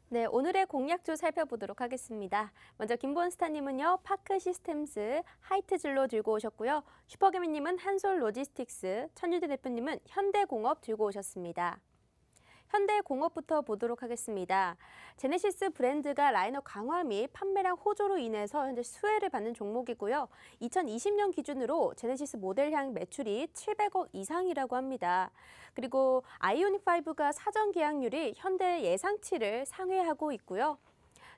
네, 오늘의 공약주 살펴보도록 하겠습니다. 먼저 김본스타님은요, 파크시스템스, 하이트진로 들고 오셨고요. 슈퍼개미님은 한솔로지스틱스, 천유대 대표님은 현대공업 들고 오셨습니다. 현대공업부터 보도록 하겠습니다. 제네시스 브랜드가 라인업 강화 및 판매량 호조로 인해서 현재 수혜를 받는 종목이고요. 2020년 기준으로 제네시스 모델향 매출이 700억 이상이라고 합니다. 그리고 아이오닉5가 사전 계약률이 현대 예상치를 상회하고 있고요.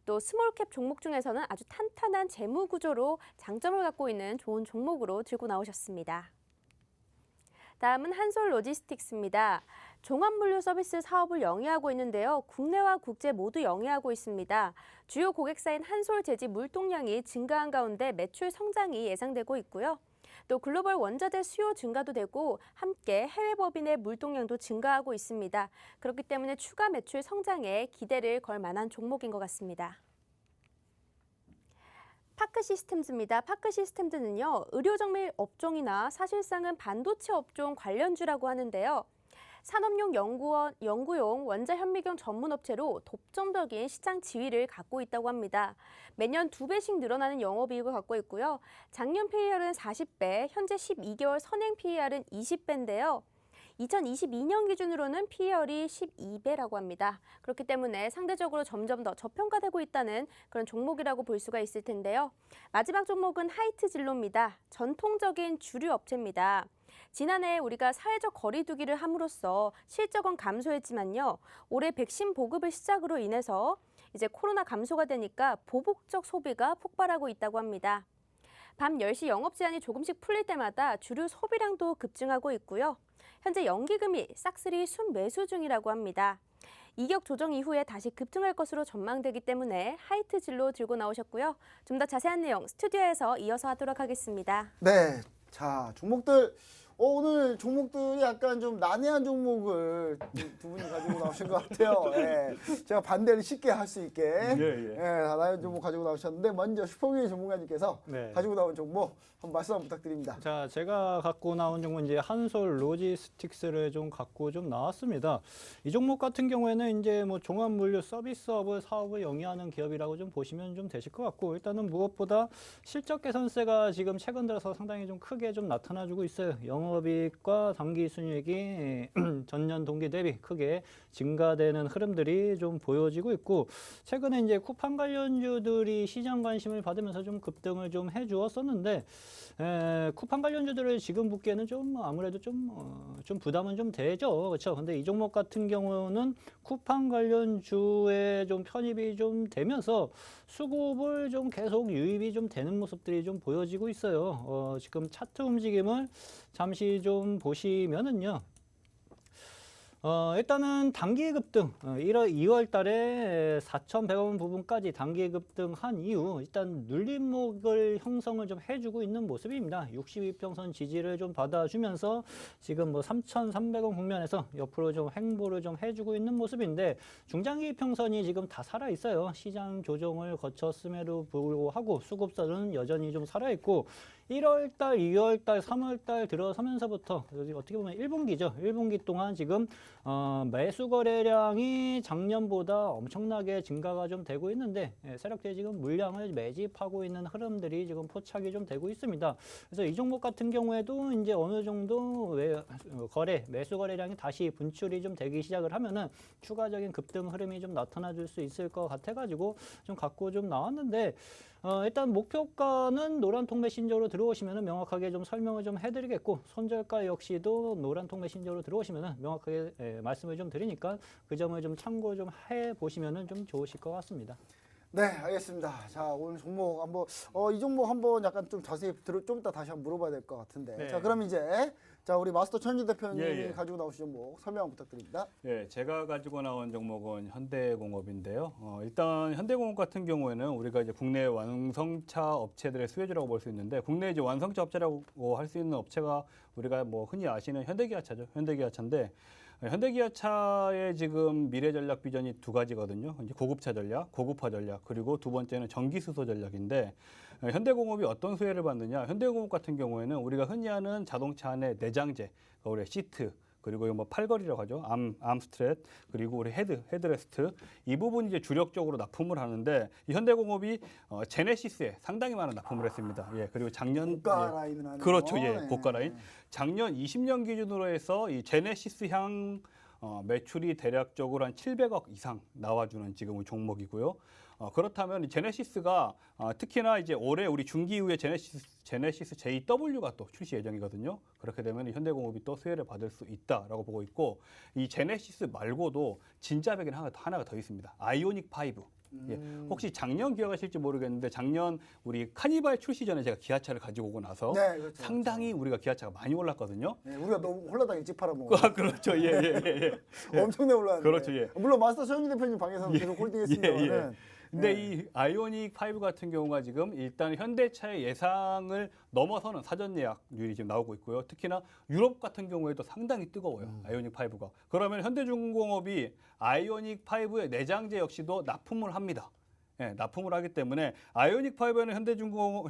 또 스몰캡 종목 중에서는 아주 탄탄한 재무 구조로 장점을 갖고 있는 좋은 종목으로 들고 나오셨습니다. 다음은 한솔로지스틱스입니다. 종합물류 서비스 사업을 영위하고 있는데요. 국내와 국제 모두 영위하고 있습니다. 주요 고객사인 한솔재지 물동량이 증가한 가운데 매출 성장이 예상되고 있고요. 또 글로벌 원자재 수요 증가도 되고 함께 해외 법인의 물동량도 증가하고 있습니다. 그렇기 때문에 추가 매출 성장에 기대를 걸 만한 종목인 것 같습니다. 파크시스템즈입니다. 파크시스템즈는요, 의료정밀 업종이나 사실상은 반도체 업종 관련주라고 하는데요. 산업용 연구용 원자 현미경 전문 업체로 독점적인 시장 지위를 갖고 있다고 합니다. 매년 2배씩 늘어나는 영업이익을 갖고 있고요. 작년 PER은 40배, 현재 12개월 선행 PER은 20배인데요. 2022년 기준으로는 PER이 12배라고 합니다. 그렇기 때문에 상대적으로 점점 더 저평가되고 있다는 그런 종목이라고 볼 수가 있을 텐데요. 마지막 종목은 하이트진로입니다. 전통적인 주류 업체입니다. 지난해 우리가 사회적 거리 두기를 함으로써 실적은 감소했지만요. 올해 백신 보급을 시작으로 인해서 이제 코로나 감소가 되니까 보복적 소비가 폭발하고 있다고 합니다. 밤 10시 영업 제한이 조금씩 풀릴 때마다 주류 소비량도 급증하고 있고요. 현재 연기금이 싹쓸이 순매수 중이라고 합니다. 이격 조정 이후에 다시 급등할 것으로 전망되기 때문에 하이트 진로 들고 나오셨고요. 좀 더 자세한 내용 스튜디오에서 이어서 하도록 하겠습니다. 네, 자 종목들 오늘 종목들이 약간 좀 난해한 종목을 두 분이 가지고 나오신 것 같아요. 예, 제가 반대를 쉽게 할 수 있게 난해한 종목 가지고 나오셨는데 먼저 슈퍼개미 전문가님께서 가지고 나온 종목 한번 말씀 한번 부탁드립니다. 자, 제가 갖고 나온 종목은 이제 한솔 로지스틱스를 좀 갖고 좀 나왔습니다. 이 종목 같은 경우에는 이제 뭐 종합물류 서비스업을 사업을 영위하는 기업이라고 좀 보시면 좀 되실 것 같고, 일단은 무엇보다 실적 개선세가 지금 최근 들어서 상당히 좀 크게 좀 나타나주고 있어요. 영업이익과 당기순이익이 전년 동기 대비 크게 증가되는 흐름들이 좀 보여지고 있고, 최근에 이제 쿠팡 관련주들이 시장 관심을 받으면서 좀 급등을 좀 해주었었는데, 쿠팡 관련주들을 지금 붙기에는 좀 아무래도 좀 부담은 좀 되죠. 그렇죠. 근데 이 종목 같은 경우는 쿠팡 관련주에 좀 편입이 좀 되면서 수급을 좀 계속 유입이 좀 되는 모습들이 좀 보여지고 있어요. 지금 차트 움직임을 잠시 좀 보시면은요. 일단은 단기 급등, 2월 달에 4,100원 부분까지 단기 급등한 이후 일단 눌림목을 형성을 좀 해주고 있는 모습입니다. 62평선 지지를 좀 받아주면서 지금 뭐 3,300원 국면에서 옆으로 좀 횡보를 좀 해주고 있는 모습인데, 중장기 평선이 지금 다 살아 있어요. 시장 조정을 거쳤음에도 불구하고 수급선은 여전히 좀 살아 있고, 1월 달, 2월 달, 3월 달 들어서면서부터 어떻게 보면 1분기죠. 1분기 동안 지금 매수 거래량이 작년보다 엄청나게 증가가 좀 되고 있는데, 세력들이 지금 물량을 매집하고 있는 흐름들이 지금 포착이 좀 되고 있습니다. 그래서 이 종목 같은 경우에도 이제 어느 정도 매수 거래량이 다시 분출이 좀 되기 시작을 하면은 추가적인 급등 흐름이 좀 나타나 줄 수 있을 것 같아가지고 좀 갖고 좀 나왔는데, 일단 목표가는 노란통 메신저로 들어오시면은 명확하게 좀 설명을 좀 해드리겠고, 손절가 역시도 노란통 메신저로 들어오시면은 명확하게 말씀을 좀 드리니까 그 점을 좀 참고 좀 해보시면은 좀 좋으실 것 같습니다. 네, 알겠습니다. 자, 오늘 종목 한번 이 종목 한번 약간 좀 자세히 좀 이따 다시 한번 물어봐야 될 것 같은데. 네. 자, 그럼 이제 우리 마스터 천주 대표님이 가지고 나오신 종목 설명 부탁드립니다. 예, 제가 가지고 나온 종목은 현대공업인데요. 일단 현대공업 같은 경우에는 우리가 이제 국내 완성차 업체들의 수혜주라고 볼 수 있는데, 국내 이제 완성차 업체라고 할 수 있는 업체가 우리가 뭐 흔히 아시는 현대기아차죠. 현대기아차인데, 현대기아차의 지금 미래 전략 비전이 두 가지거든요. 이제 고급차 전략, 고급화 전략, 그리고 두 번째는 전기 수소 전략인데, 현대공업이 어떤 수혜를 받느냐? 현대공업 같은 경우에는 우리가 흔히 하는 자동차 안에 내장재, 우리 시트, 그리고 뭐 팔걸이라고 하죠. 암 스트랩, 그리고 우리 헤드레스트 이 부분이 이제 주력적으로 납품을 하는데 이 현대공업이 제네시스에 상당히 많은 납품을 했습니다. 예, 그리고 작년 고가 라인을 하는 그렇죠, 거. 예, 네. 고가 라인. 작년 20년 기준으로 해서 이 제네시스향 매출이 대략적으로 한 700억 이상 나와주는 지금 종목이고요. 그렇다면 이 제네시스가 특히나 이제 올해 우리 중기 이후에 제네시스 JW가 또 출시 예정이거든요. 그렇게 되면 현대공업이 또 수혜를 받을 수 있다라고 보고 있고 이 제네시스 말고도 진짜백에는 하나가 더 있습니다. 아이오닉 5. 예, 혹시 작년 기억하실지 모르겠는데 작년 우리 카니발 출시 전에 제가 기아차를 가지고 오고 나서 네, 그렇죠. 상당히 우리가 기아차가 많이 올랐거든요. 네, 우리가 너무 홀라당 일찍 팔아먹어. 그렇죠. 예. 엄청나게 올랐는데. 그렇죠, 예. 물론 마스터 최영준 대표님 방에서는 계속 홀딩했습니다만은. 근데 네. 이 아이오닉 5 같은 경우가 지금 일단 현대차의 예상을 넘어서는 사전 예약률이 지금 나오고 있고요. 특히나 유럽 같은 경우에도 상당히 뜨거워요. 아이오닉 5가. 그러면 현대중공업이 아이오닉 5의 내장재 역시도 납품을 합니다. 예, 납품을 하기 때문에 아이오닉 5에는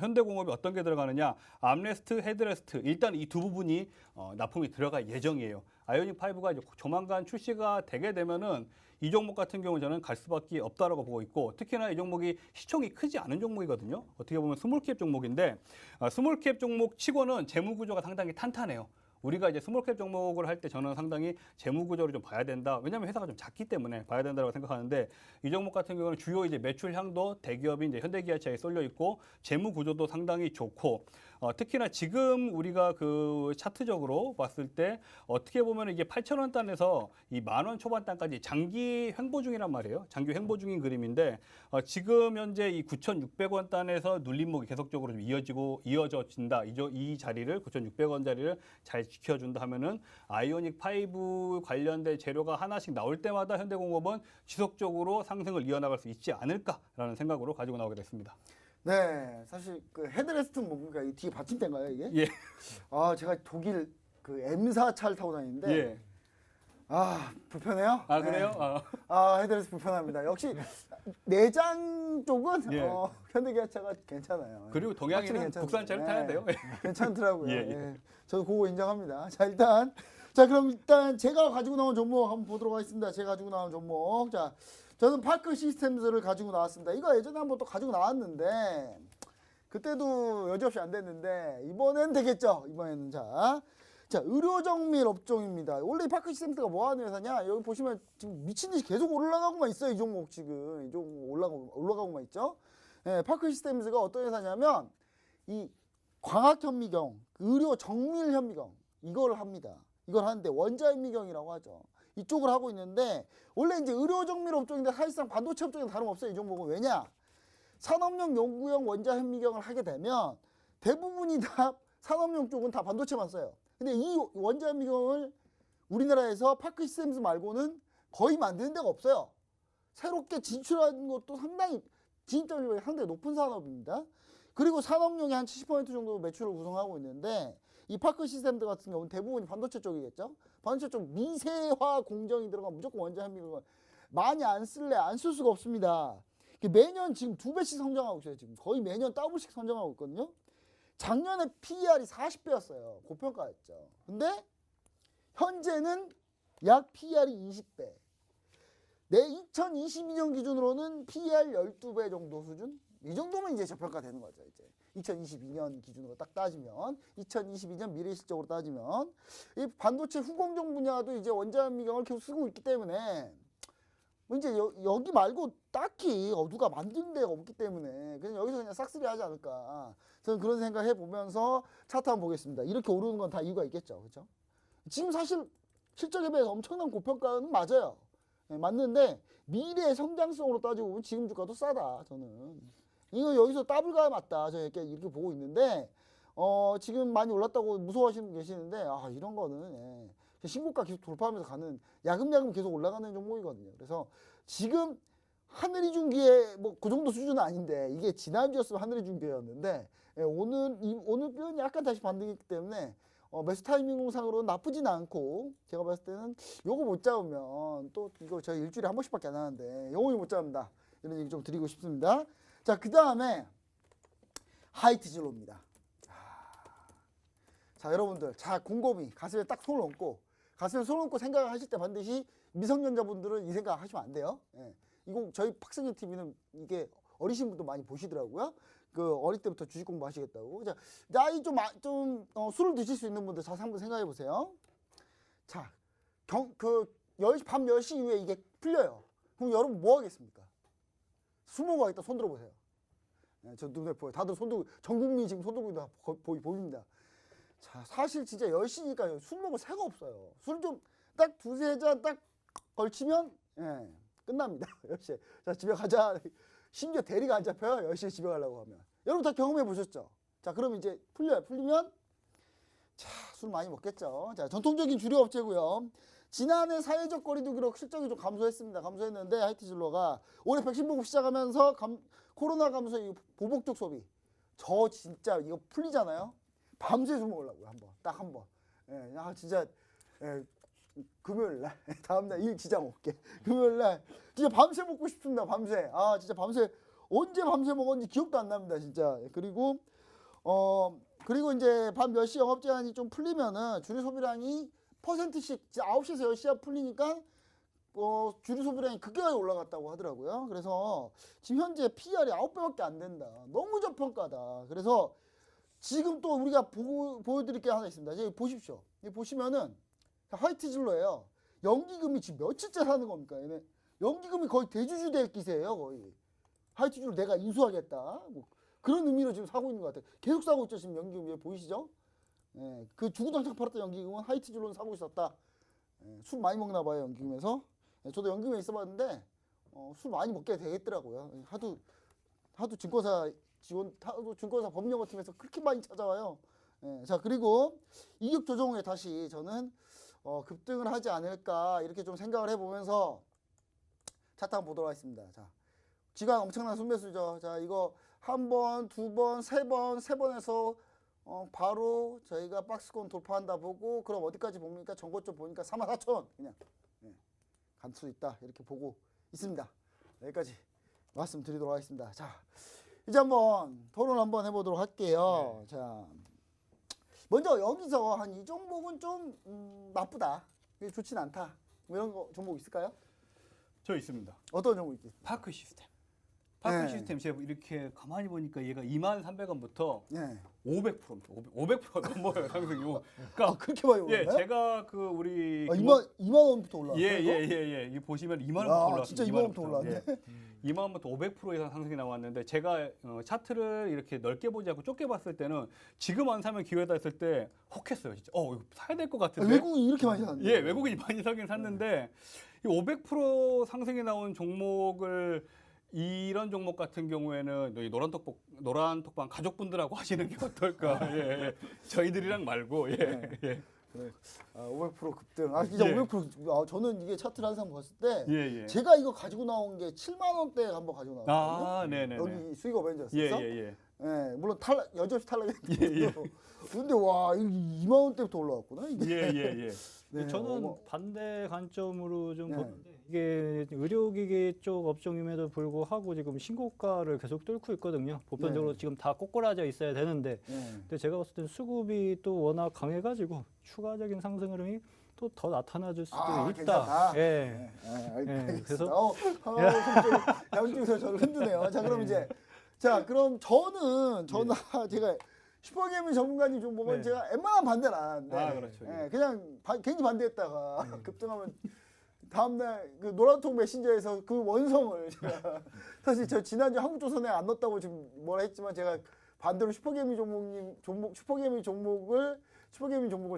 현대공업이 어떤 게 들어가느냐, 암레스트, 헤드레스트 일단 이 두 부분이 납품이 들어갈 예정이에요. 아이오닉 5가 이제 조만간 출시가 되게 되면은 이 종목 같은 경우는 저는 갈 수밖에 없다라고 보고 있고 특히나 이 종목이 시총이 크지 않은 종목이거든요. 어떻게 보면 스몰캡 종목인데 스몰캡 종목 치고는 재무 구조가 상당히 탄탄해요. 우리가 이제 스몰캡 종목을 할 때 저는 상당히 재무 구조를 좀 봐야 된다. 왜냐하면 회사가 좀 작기 때문에 봐야 된다고 생각하는데 이 종목 같은 경우는 주요 이제 매출향도 대기업이 이제 현대기아차에 쏠려 있고 재무 구조도 상당히 좋고 특히나 지금 우리가 그 차트적으로 봤을 때 어떻게 보면 이게 8,000원 단에서 이 10,000원 초반 단까지 장기 횡보 중이란 말이에요. 장기 횡보 중인 그림인데 지금 현재 이 9,600원 단에서 눌림목이 계속적으로 좀 이어져진다. 이 자리를 9,600원 자리를 잘 지켜준다 하면은 아이오닉 5 관련된 재료가 하나씩 나올 때마다 현대공업은 지속적으로 상승을 이어나갈 수 있지 않을까라는 생각으로 가지고 나오게 됐습니다. 네, 사실 그 헤드레스트는 뭡니까? 이 뒤에 받침대인가요, 이게? 예. 아, 제가 독일 그 M4 차를 타고 다니는데 예. 아, 불편해요? 아 그래요? 아, 헤드레스트 불편합니다. 역시 내장 쪽은 예. 현대기아차가 괜찮아요. 그리고 확실히 동양인은 괜찮습니다. 국산차를 타야 돼요. 괜찮더라고요. 예, 예, 예. 저도 그거 인정합니다. 자, 그럼 일단 제가 가지고 나온 종목 한번 보도록 하겠습니다. 제가 가지고 나온 종목. 자, 저는 파크 시스템즈를 가지고 나왔습니다. 이거 예전에 한번 또 가지고 나왔는데 그때도 여지없이 안 됐는데 이번엔 되겠죠. 이번에는 자, 의료정밀 업종입니다. 원래 이 파크 시스템즈가 뭐 하는 회사냐? 여기 보시면 지금 미친 듯이 계속 올라가고만 있어요. 이 종목 지금. 이 종목 올라가고만 있죠. 예, 파크 시스템즈가 어떤 회사냐면 이 광학현미경, 의료정밀현미경 이걸 합니다. 이걸 하는데 원자현미경이라고 하죠. 이쪽을 하고 있는데 원래 이제 의료정밀 업종인데 사실상 반도체 업종이 다름없어요. 이 종목은. 왜냐? 산업용 연구용 원자현미경을 하게 되면 대부분이 다 산업용 쪽은 다 반도체만 써요. 근데 이 원자현미경을 우리나라에서 파크 시스템즈 말고는 거의 만드는 데가 없어요. 새롭게 진출한 것도 상당히 진입점이 상당히 높은 산업입니다. 그리고 산업용이 한 70% 정도 매출을 구성하고 있는데 이 파크 시스템들 같은 경우는 대부분이 반도체 쪽이겠죠. 반도체 쪽 미세화 공정이 들어가면 무조건 원자현미경을 많이 안 쓸 수가 없습니다. 매년 지금 2배씩 성장하고 있어요. 지금 거의 매년 더블씩 성장하고 있거든요. 작년에 PER이 40배였어요. 고평가였죠. 근데 현재는 약 PER이 20배. 내 2022년 기준으로는 PER 12배 정도 수준? 이 정도면 이제 저평가되는 거죠. 이제 2022년 기준으로 딱 따지면 2022년 미래실적으로 따지면 이 반도체 후공정 분야도 이제 원자현미경을 계속 쓰고 있기 때문에 이제 여기 말고 딱히 누가 만드는 데가 없기 때문에 그냥 여기서 그냥 싹쓸이 하지 않을까. 저는 그런 생각 해보면서 차트 한번 보겠습니다. 이렇게 오르는 건 다 이유가 있겠죠. 그렇죠? 지금 사실 실적에 비해서 엄청난 고평가는 맞아요. 네, 맞는데 미래의 성장성으로 따지고 보면 지금 주가도 싸다. 저는. 이거 여기서 더블가 맞다. 저는 이렇게 보고 있는데 지금 많이 올랐다고 무서워하시는 분 계시는데 이런 거는 신고가 계속 돌파하면서 가는 야금야금 계속 올라가는 종목이거든요. 그래서 지금 하늘이 준 기회 뭐 그 정도 수준은 아닌데 이게 지난주였으면 하늘이 준 기회였는데 오늘 뼈는 약간 다시 반등했기 때문에 매수 타이밍상으로는 나쁘진 않고 제가 봤을 때는 요거 못 잡으면 또 이거 저희 일주일에 한 번씩밖에 안 하는데 영원히 못 잡는다. 이런 얘기 좀 드리고 싶습니다. 자, 그 다음에 하이트진로입니다. 자, 여러분들 자 곰곰이 가슴에 딱 손을 얹고 가슴에 손 얹고 생각을 하실 때 반드시 미성년자분들은 이 생각 하시면 안 돼요. 예. 이거 저희 박성현 TV는 이게 어리신 분도 많이 보시더라고요. 그 어릴 때부터 주식 공부하시겠다고. 자, 나이 좀 술을 드실 수 있는 분들 자세히 한번 생각해 보세요. 자, 밤 10시 이후에 이게 풀려요. 그럼 여러분 뭐 하겠습니까? 술 먹어야겠다. 손 들어보세요. 네, 저 눈에 보여요. 다들 손 들고, 전 국민이 지금 손 들고 다 보입니다. 자, 사실 진짜 10시니까 술 먹을 새가 없어요. 술 좀 딱 두세 잔 딱 걸치면, 예, 끝납니다. 10시에. 자, 집에 가자. 심지어 대리가 안 잡혀요. 10시에 집에 가려고 하면. 여러분 다 경험해 보셨죠? 자, 그럼 이제 풀려요. 풀리면, 자, 술 많이 먹겠죠. 자, 전통적인 주류업체고요. 지난해 사회적 거리두기로 실적이 좀 감소했습니다. 감소했는데 하이티진로가 올해 백신 보급 시작하면서 코로나 감소 이후 보복적 소비. 저 진짜 이거 풀리잖아요. 밤새 술 먹으려고요. 한번. 딱 한 번. 예, 진짜 금요일 날 다음날 일 지장 없게 금요일 날 진짜 밤새 먹고 싶습니다. 밤새. 진짜 밤새 언제 밤새 먹었는지 기억도 안 납니다. 진짜. 그리고 이제 밤 10시 영업 제한이 좀 풀리면은 주류 소비량이 퍼센트씩 9시에서 10시가 풀리니까 주류 소비량이 급격하게 올라갔다고 하더라고요. 그래서 지금 현재 PER이 9배밖에 안 된다. 너무 저평가다. 그래서 지금 또 우리가 보여드릴 게 하나 있습니다. 이제 보십시오. 여기 보시면은 화이트진로예요. 연기금이 지금 며칠째 사는 겁니까? 얘네 연기금이 거의 대주주 기세예요. 거의. 화이트진로 내가 인수하겠다. 뭐 그런 의미로 지금 사고 있는 것 같아요. 계속 사고 있죠. 지금 연기금. 여기 보이시죠? 예, 그 주구장창 팔았던 연기금은 하이트진로는 사고 있었다. 예, 술 많이 먹나 봐요. 연기금에서. 예, 저도 연기금에 있어봤는데 술 많이 먹게 되겠더라고요. 하도 증권사 증권사 법령어팀에서 그렇게 많이 찾아와요. 예, 자, 그리고 이익 조정 후에 다시 저는 급등을 하지 않을까 이렇게 좀 생각을 해보면서 차트 한번 보도록 하겠습니다. 자, 지금 엄청난 순매수죠. 자, 이거 한 번, 두 번, 세 번에서 바로 저희가 박스권 돌파한다 보고, 그럼 어디까지 봅니까? 전고점 보니까 44,000원 그냥 갈 수 있다 이렇게 보고 있습니다. 여기까지 말씀드리도록 하겠습니다. 자, 이제 한번 토론 한번 해보도록 할게요. 자, 먼저 여기서 한 이 종목은 좀 나쁘다, 좋진 않다, 뭐 이런 거 종목 있을까요? 저 있습니다. 어떤 종목 있겠습니까? 파크 시스템. 파크 네. 시스템 제가 이렇게 가만히 보니까 얘가 23,000원부터 네. 500%가 넘어요, 상승이. 그러니까 그렇게 많이 올랐나요? 예, 제가 그 우리 2만 원부터 올랐어요? 예. 이 보시면 2만 원부터 올랐어요. 진짜 2만 원부터 올랐네. 2만 원부터 500% 이상 상승이 나왔는데, 제가 차트를 이렇게 넓게 보지 않고 좁게 봤을 때는 지금 안 사면 기회다 했을 때 혹했어요. 진짜 이거 사야 될 것 같은데. 외국인이 이렇게 많이 샀는데. 예, 외국인이 많이 사긴 샀는데 이 500% 상승이 나온 종목을, 이런 종목 같은 경우에는 이 노란 톡방 가족분들하고 하시는 게 어떨까? 예. 저희들이랑 말고. 예. 500% 급등. 진짜 예. 500%. 저는 이게 차트를 항상 봤을 때 예. 제가 이거 가지고 나온 게 7만 원대에 한번 가지고 나왔거든요. 네네. 여기 수익 어벤져스에서. 예. 예, 물론 여전히 탈락했는데. 예. 근데 와, 이거 2만 원대부터 올라왔구나. 이게. 예. 네, 저는 반대 관점으로 좀 네. 보는데, 이게 의료기기 쪽 업종임에도 불구하고 지금 신고가를 계속 뚫고 있거든요. 보편적으로 네. 지금 다 꼬꾸라져 있어야 되는데, 네. 근데 제가 봤을 땐 수급이 또 워낙 강해가지고 추가적인 상승 흐름이 또 더 나타나줄 수도 있다. 괜찮다. 예. 알겠습니다. 그래서 양쪽에서 저를 흔드네요. 자, 그럼 이제 그럼 저는 제가 슈퍼게임 전문가님 좀 보면 네. 제가 웬만한 반대는 안 하는데 그렇죠. 그냥 괜히 반대했다가 급등하면 다음날 그 노란통 메신저에서 그 원성을 제가 사실 저 지난주 한국조선에 안 넣었다고 지금 뭐라 했지만, 제가 반대로 슈퍼게임 종목을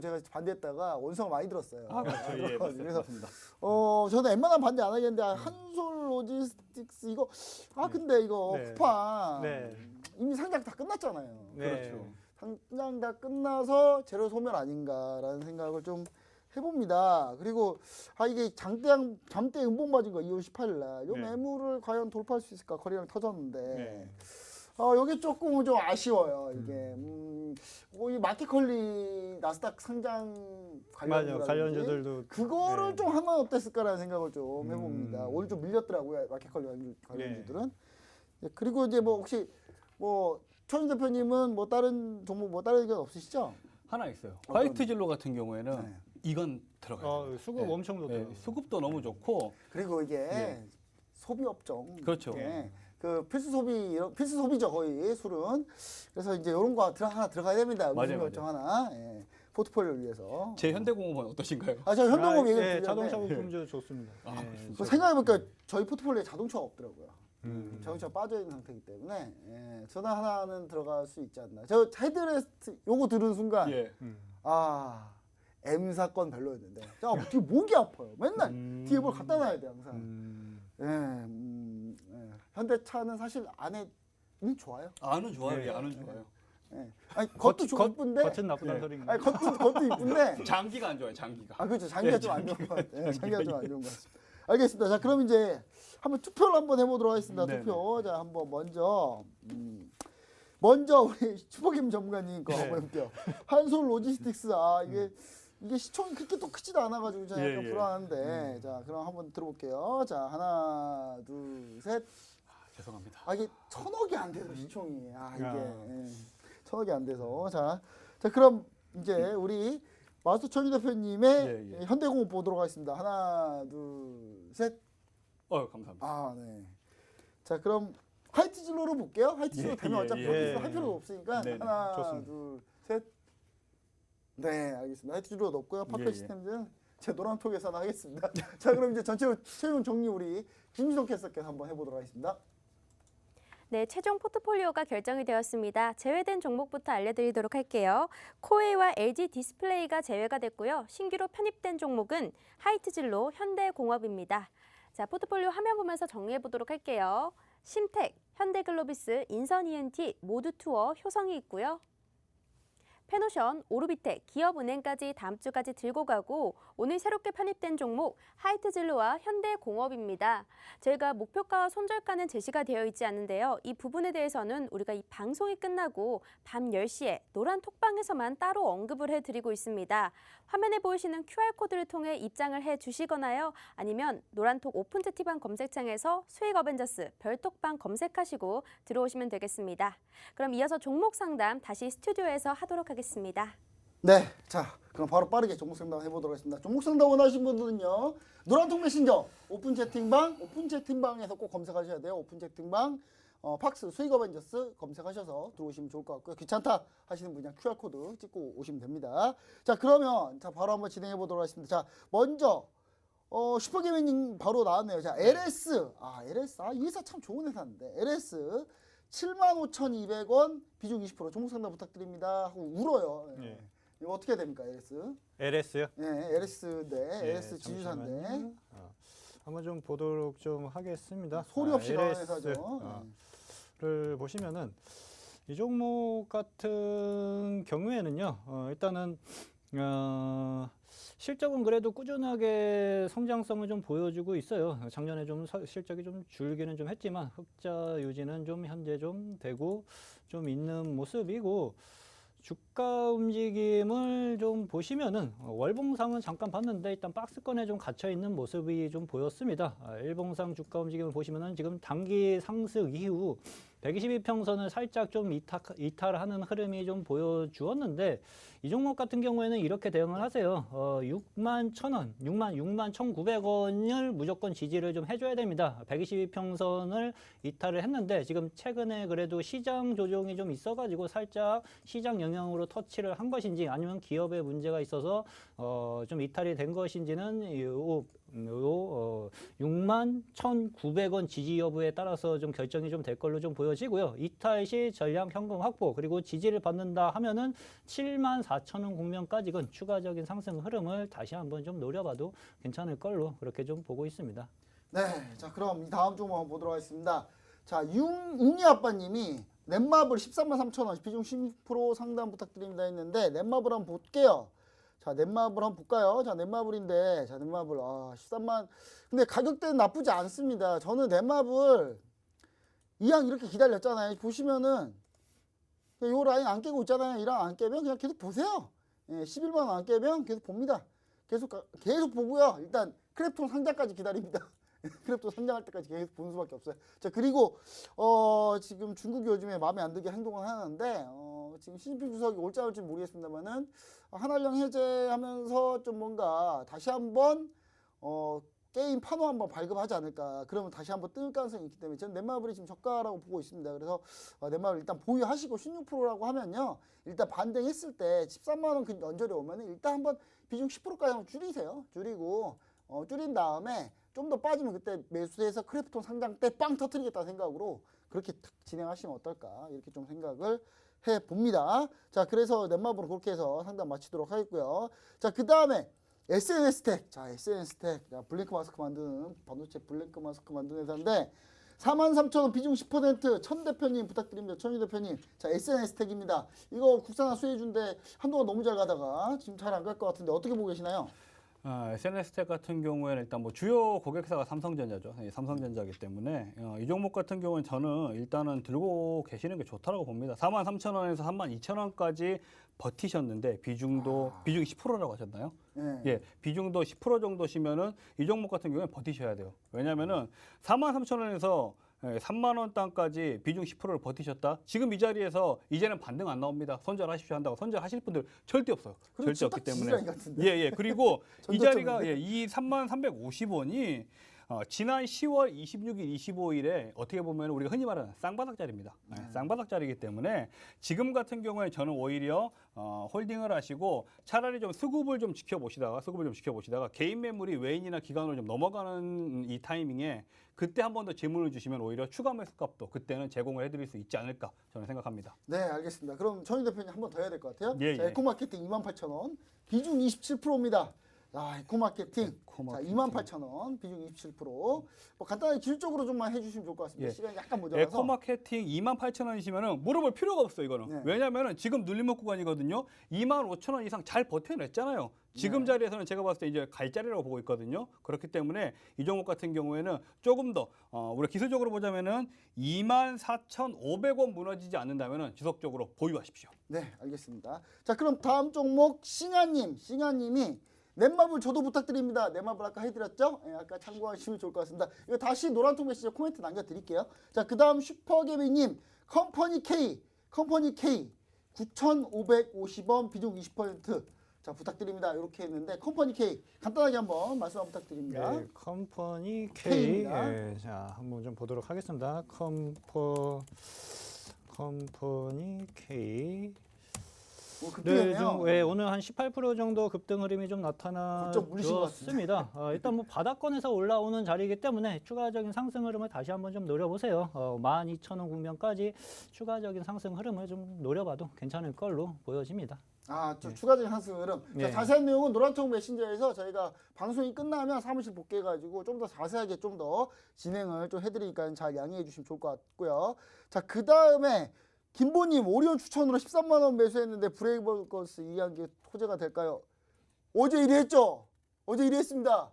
제가 반대했다가 원성을 많이 들었어요. 그렇죠. 예, 그래서 맞습니다. 저는 웬만하면 반대 안 하겠는데, 한솔 로지스틱스 이거 근데 이거 네. 쿠팡 네. 이미 상장 다 끝났잖아요. 네. 그렇죠. 상장 다 끝나서 재료 소멸 아닌가라는 생각을 좀 해봅니다. 그리고 이게 잠대 음봉 맞은 거 2월 18일 날, 요 네. 매물을 과연 돌파할 수 있을까? 거래량 터졌는데. 네. 요게 조금 좀 아쉬워요. 이게 이 마켓컬리 나스닥 상장 관련주들도 그거를 네. 좀 하면 어땠을까라는 생각을 좀 해봅니다. 오늘 좀 밀렸더라고요, 마켓컬리 관련주들은. 네, 그리고 이제 혹시 최준 대표님은 다른 종목 다른 의견 없으시죠? 하나 있어요. 어떤? 화이트 진로 같은 경우에는 네. 이건 들어가요. 수급 네. 엄청 좋더라고요. 네, 수급도 너무 좋고 그리고 이게 예. 소비 업종. 그렇죠. 예. 그 필수 소비죠 거의 술은. 그래서 이제 이런 거 하나 들어가야 됩니다. 맞아요, 음식 업종 하나. 예. 포트폴리오를 위해서. 제 현대공업은 어떠신가요? 저 현대공업 얘기 예, 드렸는데 자동차 부품도 좋습니다. 아, 예, 그렇습니까? 그 생각해보니까 저희 포트폴리오에 자동차가 없더라고요. 음. 자동차가 빠져있는 상태이기 때문에 예. 전화 하나는 들어갈 수 있지 않나. 저 헤드레스트 요거 들은 순간 예. M 사건 별로였는데 뒤에 목이 아파요. 맨날 뒤에 뭘 갖다 놔야 돼 항상. 현대차는 사실 안에는 좋아요. 안은 좋아요. 네. 예, 안은 좋아요. 예. 아니 겉도 이쁜데 겉은 나쁘다는 예. 소리인가? 아니 겉도 이쁜데 장기가 안 좋아요. 장기가. 그렇죠. 장기가 좀 안 좋은 것 같아요. 장기가 좀 안 좋은 것 같습니다. 알겠습니다. 자 그럼 이제 한번 투표를 한번 해보도록 하겠습니다. 네네. 투표. 자 한번 먼저 우리 슈퍼김 전문가님 거 네. 한번 해볼게요. 한솔 로지스틱스 이게 시총이 그렇게 또 크지도 않아가지고 제가 약간 예, 예. 불안한데 자 그럼 한번 들어볼게요. 자 하나 둘 셋. 죄송합니다. 이게 1,000억이 안 돼서 시총이 이게 야. 1,000억이 안 돼서 자 그럼 이제 우리 마스터 천희 대표님의 예, 예. 현대공업 보도록 하겠습니다. 하나 둘 셋. 감사합니다. 네. 자 그럼 하이트진로로 볼게요. 하이트진로 예, 되면 예, 어차피 예. 여기서 할 필요가 없으니까 네네, 하나 좋습니다. 둘 셋. 네 알겠습니다. 하이트진로 넣고요. 파크 예, 예. 시스템즈는 제 노란톡에서 하나 하겠습니다. 자 그럼 이제 전체 최종 정리 우리 김지성 캐스터께서 한번 해보도록 하겠습니다. 네, 최종 포트폴리오가 결정이 되었습니다. 제외된 종목부터 알려드리도록 할게요. 코웨이와 LG 디스플레이가 제외가 됐고요. 신규로 편입된 종목은 하이트진로, 현대공업입니다. 자, 포트폴리오 화면 보면서 정리해 보도록 할게요. 심텍, 현대글로비스, 인선ENT, 모두투어, 효성이 있고요. 페노션, 오르비텍, 기업은행까지 다음 주까지 들고 가고 오늘 새롭게 편입된 종목 하이트진로와 현대공업입니다. 저희가 목표가와 손절가는 제시가 되어 있지 않은데요. 이 부분에 대해서는 우리가 이 방송이 끝나고 밤 10시에 노란 톡방에서만 따로 언급을 해드리고 있습니다. 화면에 보이시는 QR코드를 통해 입장을 해주시거나요. 아니면 노란톡 오픈 채팅방 검색창에서 수익 어벤져스 별톡방 검색하시고 들어오시면 되겠습니다. 그럼 이어서 종목 상담 다시 스튜디오에서 하도록 하겠습니다. 네, 자 그럼 바로 빠르게 종목 상담 해보도록 하겠습니다. 종목 상담 원하시는 분들은요 노란통 메신저 오픈 채팅방에서 꼭 검색하셔야 돼요. 오픈 채팅방 팍스 수익 어벤져스 검색하셔서 들어오시면 좋을 것 같고요. 귀찮다 하시는 분이 QR 코드 찍고 오시면 됩니다. 자 그러면 바로 한번 진행해 보도록 하겠습니다. 자 먼저 슈퍼게이밍 바로 나왔네요. 자 LS 이 회사 참 좋은 회사인데 LS 75,200원 비중 20% 종목 상담 부탁드립니다 하고 울어요. 예. 이거 어떻게 됩니까 LS? LS요? LS인데 예, LS 지주사인데 잠시만요. 한번 좀 보도록 좀 하겠습니다. 소리 없이 나오는 LS, 회사죠. 를 보시면은 이 종목 같은 경우에는요. 일단은 실적은 그래도 꾸준하게 성장성을 좀 보여주고 있어요. 작년에 좀 실적이 좀 줄기는 좀 했지만 흑자 유지는 좀 현재 좀 되고 좀 있는 모습이고 주가 움직임을 좀 보시면은 월봉상은 잠깐 봤는데 일단 박스권에 좀 갇혀 있는 모습이 좀 보였습니다. 일봉상 주가 움직임을 보시면은 지금 단기 상승 이후 122평선을 살짝 좀 이탈하는 흐름이 좀 보여주었는데 이 종목 같은 경우에는 이렇게 대응을 하세요. 61,000원, 61,900원을 무조건 지지를 좀 해줘야 됩니다. 122평선을 이탈을 했는데 지금 최근에 그래도 시장 조정이 좀 있어가지고 살짝 시장 영향으로 터치를 한 것인지 아니면 기업에 문제가 있어서 좀 이탈이 된 것인지는 61,900원 지지 여부에 따라서 좀 결정이 좀 될 걸로 좀 보여지고요. 이탈 시 전량 현금 확보 그리고 지지를 받는다 하면은 74,000원 국면까지는 추가적인 상승 흐름을 다시 한번 좀 노려봐도 괜찮을 걸로 그렇게 좀 보고 있습니다. 네, 자 그럼 이 다음 종목 한번 보도록 하겠습니다. 자 웅이 아빠님이 넷마블 133,000원 비중 10% 상담 부탁드립니다 했는데 넷마블 한번 볼게요. 자 넷마블 한번 볼까요? 자 넷마블인데 자 넷마블 13만 근데 가격대는 나쁘지 않습니다. 저는 넷마블 이왕 이렇게 기다렸잖아요. 보시면은 요 라인 안 깨고 있잖아요. 이 라인 안 깨면 그냥 계속 보세요. 11만 원 안 깨면 계속 봅니다. 계속 보고요. 일단 크랩톤 상장까지 기다립니다. 크립토 상장할 때까지 계속 보는 수밖에 없어요. 자, 그리고 지금 중국이 요즘에 마음에 안 들게 행동을 하는데 지금 시진핑 주석이 올지 안 올지 모르겠습니다만은 한한령 해제하면서 좀 뭔가 다시 한번 게임 판호 한번 발급하지 않을까. 그러면 다시 한번 뜰 가능성이 있기 때문에 저는 넷마블이 지금 저가라고 보고 있습니다. 그래서 넷마블 일단 보유하시고 16%라고 하면요. 일단 반등했을 때 13만 원 언저리 오면은 일단 한번 비중 10%까지 한번 줄이세요. 줄이고 줄인 다음에 좀 더 빠지면 그때 매수해서 크래프톤 상장 때 빵 터뜨리겠다는 생각으로 그렇게 진행하시면 어떨까 이렇게 좀 생각을 해봅니다. 자, 그래서 넷마블은 그렇게 해서 상담 마치도록 하겠고요. 자, 그 다음에 SNS텍. 자, SNS텍. 자, 블랭크 마스크 만드는 반도체 블랭크 마스크 만드는 회사인데 43,000원 비중 10% 천 대표님 부탁드립니다. 천유 대표님. 자, SNS텍입니다. 이거 국산화 수혜주인데 한동안 너무 잘 가다가 지금 잘 안 갈 것 같은데 어떻게 보고 계시나요? SNS텍 같은 경우에는 일단 뭐 주요 고객사가 삼성전자죠. 삼성전자이기 때문에 이 종목 같은 경우는 저는 일단은 들고 계시는 게 좋다라고 봅니다. 43,000원에서 32,000원까지 버티셨는데 비중이 10%라고 하셨나요? 네. 예, 비중도 10% 정도시면은 이 종목 같은 경우는 버티셔야 돼요. 왜냐면은 43,000원에서 3만 원 땅까지 비중 10%를 버티셨다. 지금 이 자리에서 이제는 반등 안 나옵니다. 손절하십시오 한다고 손절하실 분들 절대 없어요. 절대 없기 때문에. 예. 그리고 이 자리가 이 33,350원이 지난 10월 26일, 25일에 어떻게 보면 우리가 흔히 말하는 쌍바닥 자리입니다. 쌍바닥 자리이기 때문에 지금 같은 경우에 저는 오히려 홀딩을 하시고 차라리 좀 수급을 좀 지켜보시다가 개인 매물이 외인이나 기관으로 좀 넘어가는 이 타이밍에 그때 한 번 더 질문을 주시면 오히려 추가 매수값도 그때는 제공을 해드릴 수 있지 않을까 저는 생각합니다. 네, 알겠습니다. 그럼 천유 대표님 한 번 더 해야 될 것 같아요. 예, 자, 에코마케팅 28,000원 비중 27%입니다. 에코마케팅. 자, 28,000원 비중 27%. 뭐 간단하게 기술적으로 좀만 해주시면 좋을 것 같습니다. 예. 시간이 약간 모자라서. 에코마케팅 28,000원이시면은 물어볼 필요가 없어요, 이거는. 네. 왜냐면은 지금 눌림목 구간이거든요. 25,000원 이상 잘 버텨냈잖아요. 지금 네. 자리에서는 제가 봤을 때 이제 갈 자리라고 보고 있거든요. 그렇기 때문에 이 종목 같은 경우에는 조금 더 우리가 기술적으로 보자면은 24,500원 무너지지 않는다면은 지속적으로 보유하십시오. 네, 알겠습니다. 자, 그럼 다음 종목 싱아님이 넷마블 저도 부탁드립니다. 넷마블 아까 해드렸죠? 예, 아까 참고하시면 좋을 것 같습니다. 이거 다시 노란통 메시지 코멘트 남겨드릴게요. 자, 그 다음 슈퍼개미님 컴퍼니 K 9,550원 비중 20%. 자, 부탁드립니다. 이렇게 했는데 컴퍼니 K 간단하게 한번 말씀 부탁드립니다. 네, 컴퍼니 K. K입니다. 예, 자, 한번 좀 보도록 하겠습니다. 컴퍼니 K. 네, 좀, 오늘 한 18% 정도 급등 흐름이 좀 나타났습니다. 일단 뭐 바닥권에서 올라오는 자리이기 때문에 추가적인 상승 흐름을 다시 한번 좀 노려보세요. 12,000원 국면까지 추가적인 상승 흐름을 좀 노려봐도 괜찮을 걸로 보여집니다. 추가적인 상승 흐름. 네. 자, 자세한 내용은 노란통 메신저에서 저희가 방송이 끝나면 사무실 복귀해가지고 좀 더 자세하게 좀 더 진행을 좀 해드리니까 잘 양해해 주시면 좋을 것 같고요. 자, 그 다음에 김보님 오리온 추천으로 13만 원 매수했는데 브레이브걸스 이해한 게 호재가 될까요? 어제 1위 했죠? 어제 1위 했습니다.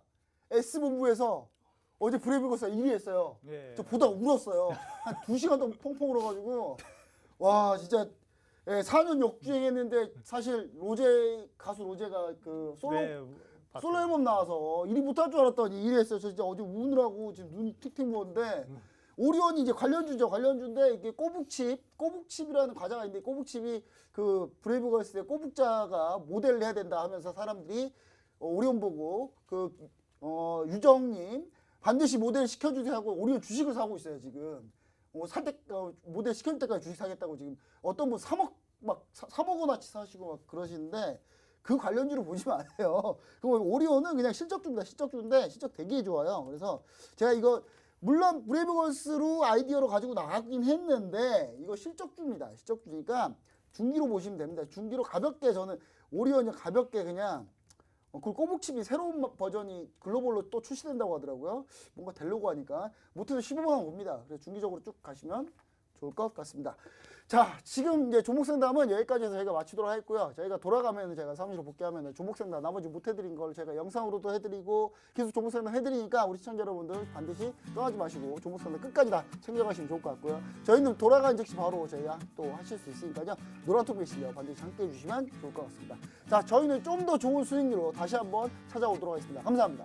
S본부에서 어제 브레이브걸스가 1위 했어요. 네. 저 보다가 울었어요. 한 2시간 동안 펑펑 울어가지고 와 진짜 4년 역주행했는데 사실 가수 로제가 그 솔로 앨범 나와서 1위 못할 줄 알았더니 1위 했어요. 저 진짜 어제 우느라고 지금 눈이 틱틱 부었는데 오리온이 이제 관련주죠. 관련주인데 이게 꼬북칩이라는 과자가 있는데 꼬북칩이 그 브레이브걸스의 꼬북자가 모델을 해야 된다 하면서 사람들이 오리온 보고 유정님 반드시 모델 시켜주세요 하고 오리온 주식을 사고 있어요 지금. 모델 시켜줄 때까지 주식 사겠다고 지금 어떤 분 3억 원어치 사시고 막 그러시는데 그 관련주로 보시면 안 돼요. 오리온은 그냥 실적주입니다. 실적주인데 실적 되게 좋아요. 그래서 제가 이거 물론 브레이브걸스로 아이디어로 가지고 나가긴 했는데 이거 실적주입니다. 실적주니까 중기로 보시면 됩니다. 중기로 가볍게 저는 오리온이 가볍게 그냥 그 꼬북칩이 새로운 버전이 글로벌로 또 출시된다고 하더라고요. 뭔가 되려고 하니까 못해도 15만 원 봅니다. 그래서 중기적으로 쭉 가시면 좋을 것 같습니다. 자, 지금 이제 종목 상담은 여기까지 해서 저희가 마치도록 하겠고요. 저희가 돌아가면 제가 사무실로 복귀하면 종목 상담 나머지 못 해드린 걸 제가 영상으로도 해드리고 계속 종목 상담 해드리니까 우리 시청자 여러분들 반드시 떠나지 마시고 종목 상담 끝까지 다 챙겨가시면 좋을 것 같고요. 저희는 돌아간 즉시 바로 저희가 또 하실 수 있으니까요. 노란톡 메시지요 반드시 함께 해주시면 좋을 것 같습니다. 자, 저희는 좀 더 좋은 수익률로 다시 한번 찾아오도록 하겠습니다. 감사합니다.